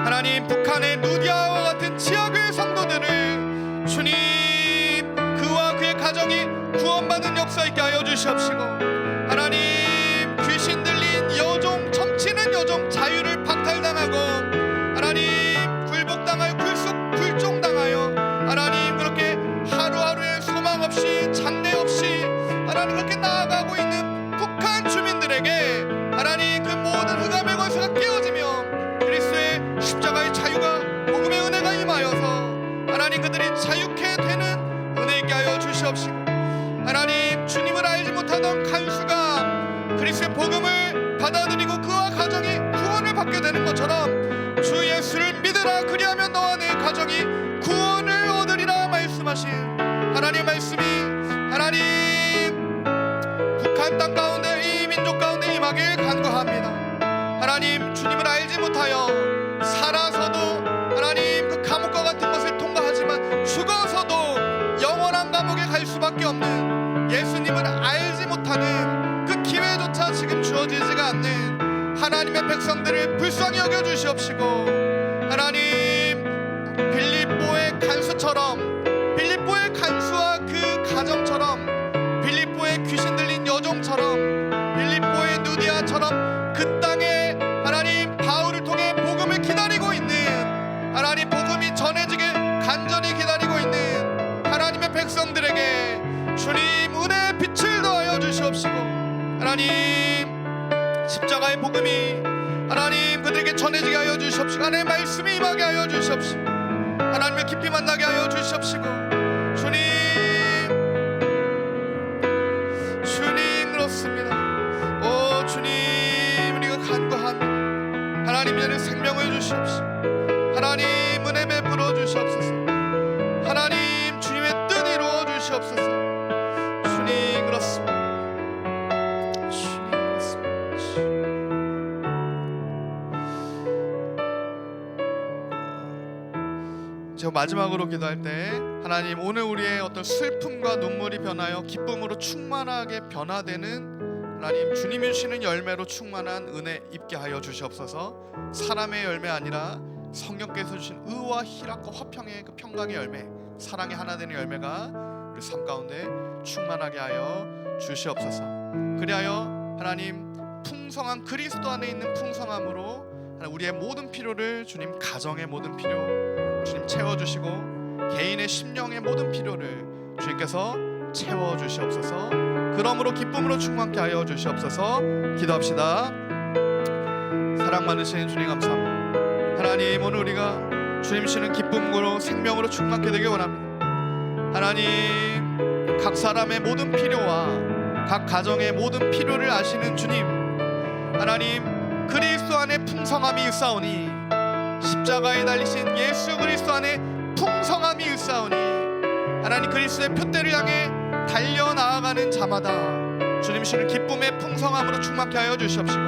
하나님 북한의 누디아와 같은 지역의 성도들을 주님 그와 그의 가정이 구원받는 역사 있게 하여 주시옵시고, 하나님 귀신 들린 여종, 점치는 여종 자유를 박탈당하고 하나님 굴복당하여 굴종당하여 하나님 그렇게 하루하루의 소망 없이 장래 없이 하나님 그렇게 나아가고 있는 북한 주민들에게 하나님 그 모든 흑암의 권세가 깨어지며 그리스도의 십자가의 자유가 복음의 은혜가 임하여서 하나님 그들이 자유케 되는 은혜 있게 하여 주시옵시고, 하나님 주님을 알지 못하던 간수가 그리스도의 복음을 받아들이고 그와 가정이 구원을 받게 되는 것처럼 주 예수를 믿으라 그리하면 너와 내 가정이 구원을 얻으리라 말씀하신 하나님 말씀이 하나님 북한 땅 가운데 이 민족 가운데 임하길 간구합니다. 하나님 주님을 알지 못하여 살아서도 하나님 그 감옥과 같은 것을 통과하지만 죽어서도 영원한 감옥에 갈 수밖에 없는 예수님을 알지 못하는 그 기회조차 지금 주어지지가 않는 하나님의 백성들을 불쌍히 여겨 주시옵시고, 하나님 빌립보의 간수처럼 빌립보의 간수와 그 가정처럼 빌립보의 귀신 들린 여종처럼 빌립보의 누디아처럼 그 땅에 하나님 바울을 통해 복음을 기다리고 있는 하나님 복음이 전해지길 간절히 기다리고 있는 하나님의 백성들에게 주님 은혜의 빛을 더하여 주시옵시고, 하나님 십자가의 복음이 하나님 그들에게 전해지게 하여 주시옵시고, 하나님의 말씀이 임하게 하여 주시옵시고, 하나님의 깊이 만나게 하여 주시옵시고, 주님 그렇습니다. 오 주님 우리가 간구합니다. 하나님 이제는 생명을 주시옵시고, 하나님 은혜 베풀어 주시옵소서. 하나님 주님의 뜻 이루어 주시옵소서. 주님 그렇습니다. 주님 그렇습니다. 제가 마지막으로 기도할 때 하나님 오늘 우리의 어떤 슬픔과 눈물이 변하여 기쁨으로 충만하게 변화되는 하나님 주님이 주시는 열매로 충만한 은혜 입게 하여 주시옵소서. 사람의 열매 아니라 성령께서 주신 의와 희락과 화평의 그 평강의 열매, 사랑의 하나 되는 열매가 우리 삶 가운데 충만하게 하여 주시옵소서. 그리하여 하나님 풍성한 그리스도 안에 있는 풍성함으로 우리의 모든 필요를 주님, 가정의 모든 필요 주님 채워주시고 개인의 심령의 모든 필요를 주님께서 채워주시옵소서. 그러므로 기쁨으로 충만케 하여 주시옵소서. 기도합시다. 사랑 많으신 주님 감사합니다. 하나님, 오늘 우리가 주님 주시는 기쁨으로 생명으로 충만케 되길 원합니다. 하나님, 각 사람의 모든 필요와 각 가정의 모든 필요를 아시는 주님, 하나님, 그리스도 안에 풍성함이 있사오니, 십자가에 달리신 예수 그리스도 안에 풍성함이 있사오니, 하나님, 그리스도의 표대를 향해 달려나아가는 자마다 주님 주시는 기쁨의 풍성함으로 충만케 하여 주시옵시고,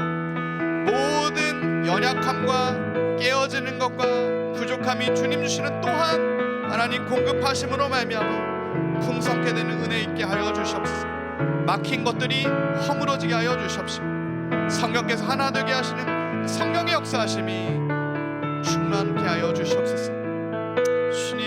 모든 연약함과 깨어지는 것과 부족함이 주님 주시는 또한 하나님 공급하심으로 말미암아 풍성케 되는 은혜 있게 하여 주시옵소서. 막힌 것들이 허물어지게 하여 주시옵시고, 성령께서 하나 되게 하시는 성령의 역사하심이 충만케 하여 주시옵소서. 주님